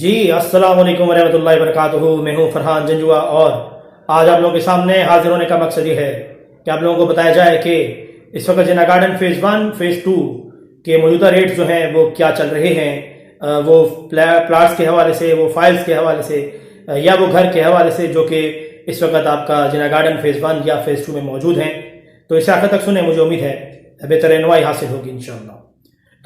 जी अस्सलाम वालेकुम वरहमतुल्लाहि वबरकातुहू। मैं हूँ फरहान जंजुआ और आज आप लोगों के सामने हाजिर होने का मकसद ये है कि आप लोगों को बताया जाए कि इस वक्त जिन्ना गार्डन फेज़ 1 फेज़ 2 के मौजूदा रेट्स जो हैं वो क्या चल रहे हैं, वो प्लाट्स के हवाले से, वो फाइल्स के हवाले से या वो घर के हवाले से जो कि इस वक्त आपका जिन्ना गार्डन फेज़ 1 या फेज़ 2 में मौजूद हैं। तो इसे आखिर तक सुने, मुझे उम्मीद है बेहतर रहनुमाई हासिल होगी इंशाअल्लाह।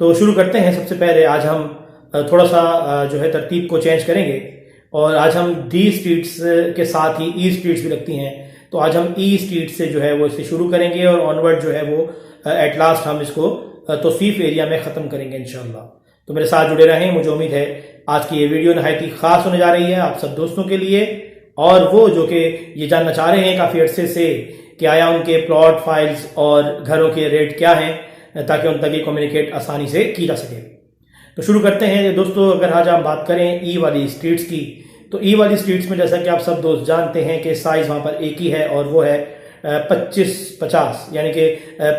तो शुरू करते हैं। सबसे पहले आज हम थोड़ा सा जो है तरतीब को चेंज करेंगे और आज हम डी स्ट्रीट्स के साथ ही ई स्ट्रीट्स भी लगती हैं, तो आज हम ई स्ट्रीट से जो है वो इसे शुरू करेंगे और ऑनवर्ड जो है वो एट लास्ट हम इसको तौसीफ एरिया में ख़त्म करेंगे इंशाअल्लाह। तो मेरे साथ जुड़े रहें। मुझे उम्मीद है आज की ये वीडियो नहायत ही ख़ास होने जा रही है आप सब दोस्तों के लिए, और वो जो कि ये जानना चाह रहे हैं काफ़ी अर्से से कि आया उनके प्लॉट फाइल्स और घरों के रेट क्या हैं, ताकि उन तक ये कम्युनिकेट आसानी से की जा सके। तो शुरू करते हैं दोस्तों। अगर आज हम बात करें ई वाली स्ट्रीट्स की, तो ई वाली स्ट्रीट्स में जैसा कि आप सब दोस्त जानते हैं कि साइज़ वहाँ पर एक ही है और वो है 25-50, यानी कि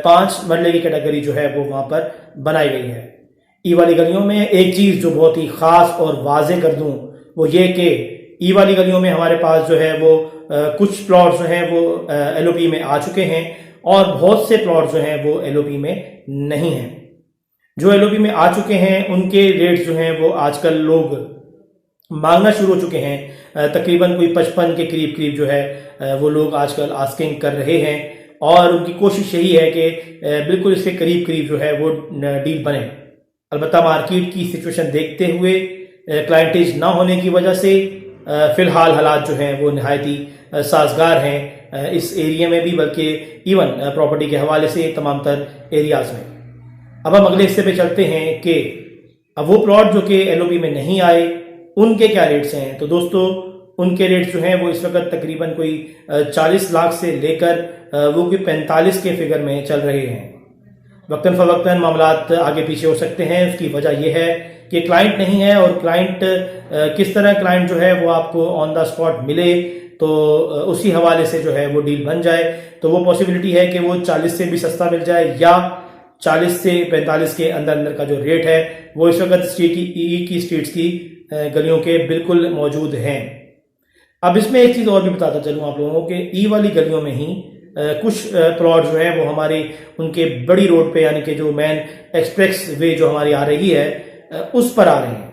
5 मरले की कैटेगरी जो है वो वहाँ पर बनाई गई है। ई वाली गलियों में एक चीज़ जो बहुत ही ख़ास और वाजे कर दूँ वो ये कि ई वाली गलियों में हमारे पास जो है वो कुछ प्लॉट जो हैं वो LOP में आ चुके हैं और बहुत से प्लॉट जो हैं वो LOP में नहीं हैं। जो LOP में आ चुके हैं उनके रेट्स जो हैं वो आजकल लोग मांगना शुरू हो चुके हैं। तकरीबन कोई 55 के करीब करीब जो है वो लोग आजकल आस्किंग कर रहे हैं और उनकी कोशिश यही है कि बिल्कुल इसके करीब करीब जो है वो डील बने। अलबत्ता मार्केट की सिचुएशन देखते हुए, क्लाइंटेज ना होने की वजह से फ़िलहाल हालात जो हैं वो नहायत ही साजगार हैं इस एरिया में भी, बल्कि इवन प्रॉपर्टी के हवाले से तमाम तर एरियाज़ में। अब हम अगले हिस्से पे चलते हैं कि अब वो प्लॉट जो कि LOP में नहीं आए उनके क्या रेट्स हैं। तो दोस्तों उनके रेट्स जो हैं वो इस वक्त तकरीबन कोई 40 लाख से लेकर वो कोई 45 के फिगर में चल रहे हैं। वक्तन फ़वक्तन मामलात आगे पीछे हो सकते हैं। उसकी वजह यह है कि क्लाइंट नहीं है और क्लाइंट किस तरह क्लाइंट जो है वो आपको ऑन द स्पॉट मिले तो उसी हवाले से जो है वो डील बन जाए। तो वो पॉसिबिलिटी है कि वो 40 से भी सस्ता मिल जाए या 40 से 45 के अंदर अंदर का जो रेट है वो इस वक्त स्ट्रीट्स की गलियों के बिल्कुल मौजूद हैं। अब इसमें एक चीज़ और भी बताता चलूँ आप लोगों को कि ई वाली गलियों में ही कुछ प्लॉट जो है वो हमारे उनके बड़ी रोड पे, यानी कि जो मेन एक्सप्रेस वे जो हमारी आ रही है उस पर आ रहे हैं।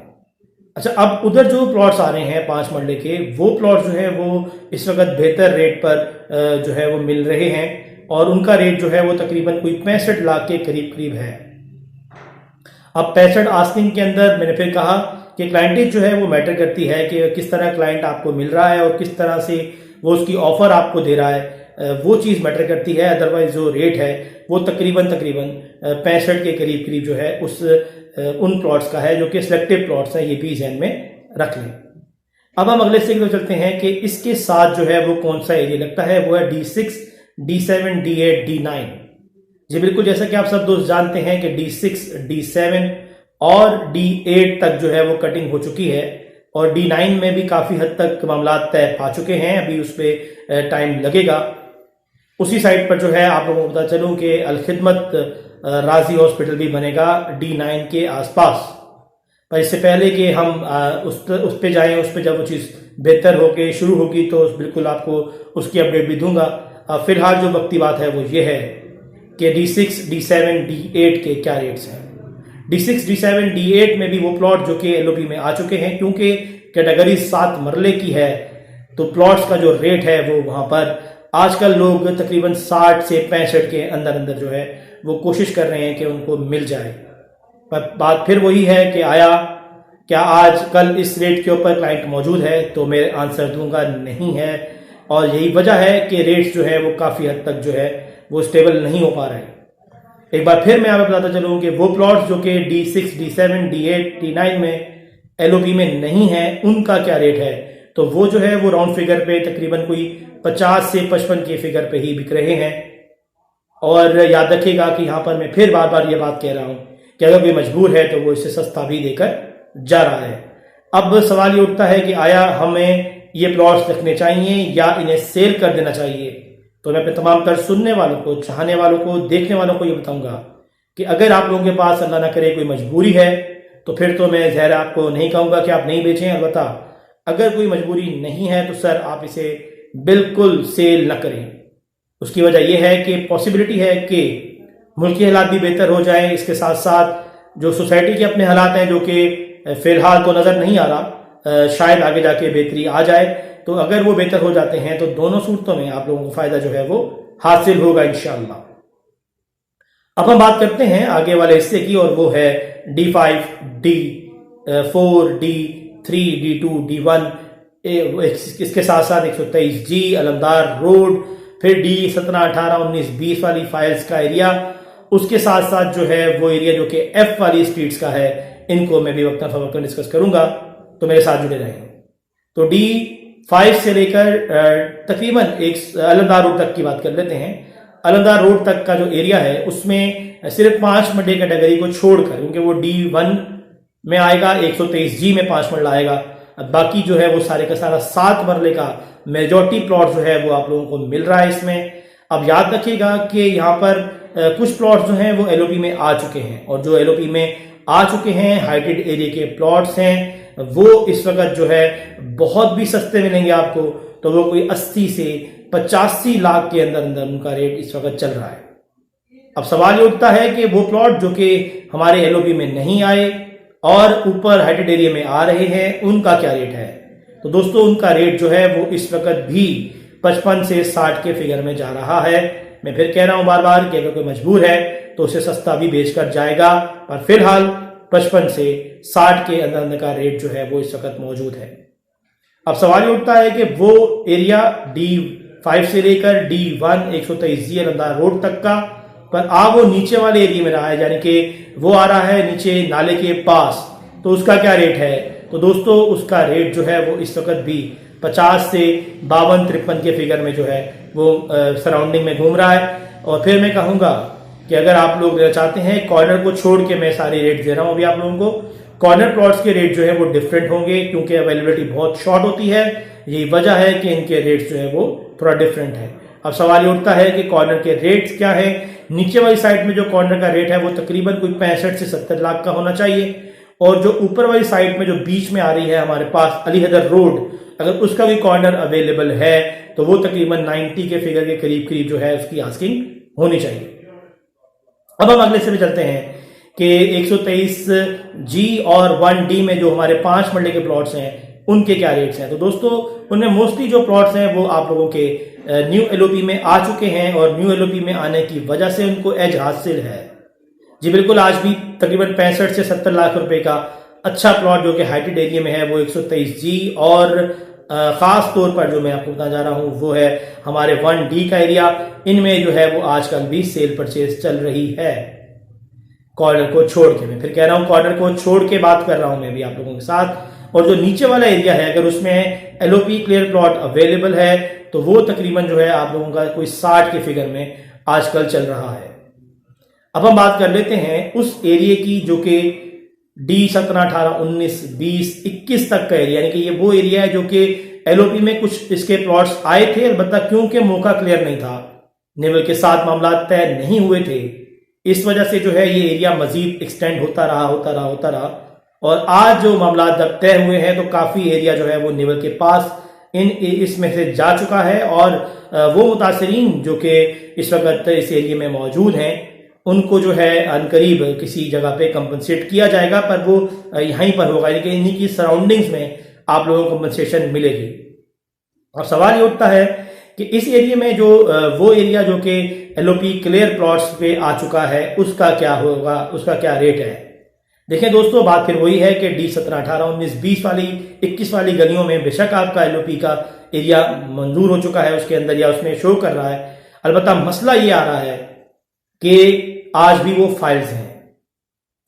अच्छा, अब उधर जो प्लॉट्स आ रहे हैं 5 मरले के, वो प्लॉट जो है वो इस वक्त बेहतर रेट पर जो है वो मिल रहे हैं और उनका रेट जो है वो तकरीबन कोई 65 लाख के करीब करीब है। अब 65 आस्किंग के अंदर मैंने फिर कहा कि क्लाइंटेज जो है वो मैटर करती है कि किस तरह क्लाइंट आपको मिल रहा है और किस तरह से वो उसकी ऑफर आपको दे रहा है, वो चीज़ मैटर करती है। अदरवाइज जो रेट है वो तकरीबन 65 के करीब करीब जो है उन प्लॉट्स का है जो कि सिलेक्टिव प्लॉट्स हैं, ये भी ध्यान में रख लें। अब हम अगले से चलते हैं कि इसके साथ जो है वो कौन सा एरिया लगता है, वो है D6, D7, D8, D9। जी बिल्कुल, जैसा कि आप सब दोस्त जानते हैं कि D6, D7 और D8 तक जो है वो कटिंग हो चुकी है और D9 में भी काफ़ी हद तक मामला तय पा चुके हैं। अभी उस पर टाइम लगेगा। उसी साइड पर जो है आप लोगों को पता चलूँ कि अलखिदमत राजी हॉस्पिटल भी बनेगा D9 के आसपास। पर इससे पहले कि हम उस पर जाएँ, उस पर जब वो चीज़ बेहतर होके शुरू होगी तो बिल्कुल आपको उसकी अपडेट भी दूंगा। फिलहाल जो वक्ती बात है वो ये है कि D6, D7, D8 के क्या रेट्स हैं। D6, D7, D8 में भी वो प्लॉट जो कि LOP में आ चुके हैं, क्योंकि कैटेगरी 7 मरले की है तो प्लॉट्स का जो रेट है वो वहाँ पर आजकल लोग तकरीबन 60 से 65 के अंदर अंदर जो है वो कोशिश कर रहे हैं कि उनको मिल जाए। पर बात फिर वही है कि क्या आज कल इस रेट के ऊपर क्लाइंट मौजूद है, तो मैं आंसर दूंगा नहीं है। और यही वजह है कि रेट्स जो है वो काफ़ी हद तक जो है वो स्टेबल नहीं हो पा रहे हैं। एक बार फिर मैं आपको बताता चलूँ कि वो प्लॉट्स जो कि D6, D7, D8, D9 में LOP में नहीं है उनका क्या रेट है। तो वो जो है वो राउंड फिगर पे तकरीबन कोई 50 से 55 के फिगर पे ही बिक रहे हैं। और याद रखिएगा कि यहाँ पर मैं फिर बार बार ये बात कह रहा हूँ कि अगर कोई मजबूर है तो वो इससे सस्ता भी देकर जा रहा है। अब सवाल ये उठता है कि आया हमें ये प्लॉट्स रखने चाहिए या इन्हें सेल कर देना चाहिए। तो मैं अपने तमाम तर सुनने वालों को, चाहने वालों को, देखने वालों को ये बताऊंगा कि अगर आप लोगों के पास अल्लाह ना करे कोई मजबूरी है तो फिर तो मैं ज़ाहिर आपको नहीं कहूँगा कि आप नहीं बेचें। अलबत्ता अगर कोई मजबूरी नहीं है तो सर आप इसे बिल्कुल सेल न करें। उसकी वजह यह है कि पॉसिबिलिटी है कि मुल्की हालात भी बेहतर हो जाएं, इसके साथ साथ जो सोसाइटी के अपने हालात हैं जो कि फ़िलहाल तो नज़र नहीं आ रहा, शायद आगे जाके बेहतरी आ जाए। तो अगर वो बेहतर हो जाते हैं तो दोनों सूरतों में आप लोगों को फ़ायदा जो है वो हासिल होगा इंशाअल्लाह। अब हम बात करते हैं आगे वाले हिस्से की, और वो है D5, D4, D3, D2, D1, इसके साथ साथ 123G अलमदार रोड, फिर D17, 18, 19, 20 वाली फाइल्स का एरिया, उसके साथ साथ जो है वो एरिया जो कि F वाली स्ट्रीट्स का है, इनको मैं भी वक्तन फवक्तन डिस्कस करूंगा, तो मेरे साथ जुड़े रहें। तो D5 से लेकर तकरीबन एक अलमदार रोड तक की बात कर लेते हैं। अलमदार रोड तक का जो एरिया है उसमें सिर्फ 5 मरले कैटेगरी को छोड़कर, क्योंकि वो D1 में आएगा, 123G में 5 मरला आएगा, बाकी जो है वो सारे का सारा 7 मरले का मेजॉरिटी प्लॉट जो है वो आप लोगों को मिल रहा है इसमें। अब याद रखिएगा कि यहाँ पर कुछ प्लॉट जो हैं वो एलओपी में आ चुके हैं, और जो एलओपी में आ चुके हैं हाइटेड एरिया के प्लॉट्स हैं, वो इस वक्त जो है बहुत भी सस्ते मिलेंगे आपको। तो वो कोई 80 से 85 लाख के अंदर अंदर उनका रेट इस वक्त चल रहा है। अब सवाल ये उठता है कि वो प्लॉट जो कि हमारे एलओपी में नहीं आए और ऊपर हाइटेड एरिया में आ रहे हैं, उनका क्या रेट है? तो दोस्तों उनका रेट जो है वो इस वक्त भी 55 से 60 के फिगर में जा रहा है। मैं फिर कह रहा हूं बार बार कि अगर कोई मजबूर है तो उसे सस्ता भी बेचकर जाएगा, पर फिलहाल 55 से 60 के अंदर अंदर का रेट जो है वो इस वक्त मौजूद है। अब सवाल ये उठता है कि वो एरिया D5 से लेकर D1 123G अलमदार रोड तक का, पर वो नीचे वाले एरिया में रहा है, यानी कि वो आ रहा है नीचे नाले के पास, तो उसका क्या रेट है? तो दोस्तों उसका रेट जो है वो इस वक्त भी 50 से 52-53 के फिगर में जो है वो सराउंडिंग में घूम रहा है। और फिर मैं कहूँगा कि अगर आप लोग चाहते हैं, कॉर्नर को छोड़ के मैं सारे रेट दे रहा हूँ अभी आप लोगों को, कॉर्नर प्लॉट्स के रेट जो है वो डिफरेंट होंगे, क्योंकि अवेलेबिलिटी बहुत शॉर्ट होती है। यही वजह है कि इनके रेट्स जो है वो थोड़ा डिफरेंट है। अब सवाल ये उठता है कि कॉर्नर के रेट्स क्या है? नीचे वाली साइड में जो कॉर्नर का रेट है वो तकरीबन कोई 65 से 70 लाख का होना चाहिए, और जो ऊपर वाली साइड में जो बीच में आ रही है हमारे पास अली हैदर रोड, अगर उसका भी कॉर्नर अवेलेबल है तो वो तकरीबन 90 के फिगर के करीब करीब जो है उसकी आस्किंग होनी चाहिए। अब हम अगले से भी चलते हैं कि 123G और 1D में जो हमारे 5 मरले के प्लॉट्स हैं उनके क्या रेट्स हैं। तो दोस्तों उनमें मोस्टली जो प्लॉट्स हैं वो आप लोगों के न्यू एलओपी में आ चुके हैं, और न्यू एलओपी में आने की वजह से उनको एज हासिल है। जी बिल्कुल, आज भी तकरीबन 65 से 70 लाख रुपए का अच्छा प्लॉट जो कि हाइटेड एरिया में है वो 123G, और खास तौर पर जो मैं आपको बताना जा रहा हूं वो है हमारे 1D का एरिया। इनमें जो है वो आजकल भी सेल परचेज चल रही है, कॉर्नर को छोड़ के। मैं फिर कह रहा हूं कॉर्नर को छोड़ के बात कर रहा हूं मैं भी आप लोगों के साथ। और जो नीचे वाला एरिया है अगर उसमें एलओपी क्लियर प्लॉट अवेलेबल है तो वो तकरीबन जो है आप लोगों का कोई 60 के फिगर में आजकल चल रहा है। अब हम बात कर लेते हैं उस एरिया की जो कि D17, 18, 19, 20, 21 तक का एरिया, यानी कि ये वो एरिया है जो कि एलओपी में कुछ इसके प्लॉट्स आए थे, अलबत्ता क्योंकि मौका क्लियर नहीं था, नेवल के साथ मामला तय नहीं हुए थे, इस वजह से जो है ये एरिया मजीद एक्सटेंड होता रहा, और आज जो मामला जब तय हुए हैं तो काफी एरिया जो है वो नेवल के पास इसमें से जा चुका है, और वो मुतासरीन जो कि इस वक्त इस एरिया में मौजूद हैं उनको जो है अनकरीब किसी जगह पे कंपनसेट किया जाएगा, पर वो यहीं पर होगा, यानी कि इन्हीं की सराउंडिंग्स में आप लोगों को कंपनसेशन मिलेगी। और सवाल ये उठता है कि इस एरिया में जो वो एरिया जो कि एलओपी क्लियर प्लॉट्स पे आ चुका है उसका क्या होगा, उसका क्या रेट है? देखें दोस्तों, बात फिर वही है कि D17, 18, 19, 20 वाली 21 वाली गलियों में बेशक आपका एलओपी का एरिया मंजूर हो चुका है उसके अंदर, या उसमें शो कर रहा है, अलबत्ता मसला ये आ रहा है कि आज भी वो फाइल्स हैं,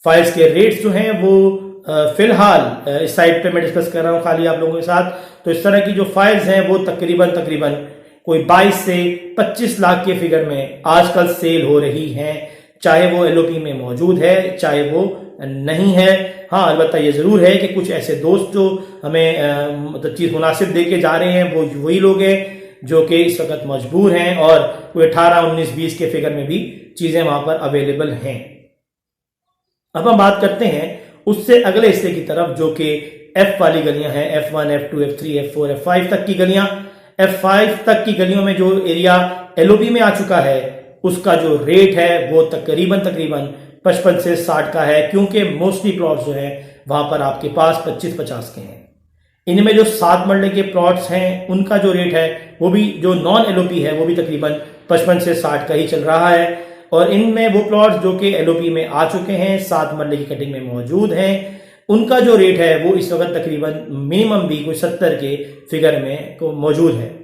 फाइल्स के रेट्स जो हैं वो फिलहाल इस साइड पे मैं डिस्कस कर रहा हूं खाली आप लोगों के साथ। तो इस तरह की जो फाइल्स हैं वो तकरीबन कोई 22 से 25 लाख के फिगर में आजकल सेल हो रही हैं, चाहे वो एलओपी में मौजूद है चाहे वो नहीं है। हाँ, अलबत्ता ये जरूर है कि कुछ ऐसे दोस्त जो हमें मतलब चीज मुनासिब दे के जा रहे हैं वो वही लोग हैं जो कि इस वक्त मजबूर हैं, और कोई 18, 19, 20 के फिगर में भी चीजें वहां पर अवेलेबल हैं। अब हम बात करते हैं उससे अगले हिस्से की तरफ जो कि F वाली गलियां हैं, F1, F2, F3, F4, F5 तक की गलियां, F5 तक की गलियों में जो एरिया LOP में आ चुका है उसका जो रेट है वो तकरीबन 55 से 60 का है, क्योंकि मोस्टली प्लॉट्स जो है वहां पर आपके पास 25-50 के हैं। इनमें जो 7 मरले के प्लॉट्स हैं उनका जो रेट है वो भी जो नॉन LOP है वो भी तकरीबन 55 से 60 का ही चल रहा है। और इनमें वो प्लॉट्स जो कि LOP में आ चुके हैं, 7 मरले की कटिंग में मौजूद हैं, उनका जो रेट है वो इस वक्त तकरीबन मिनिमम भी कोई 70 के फिगर में मौजूद है।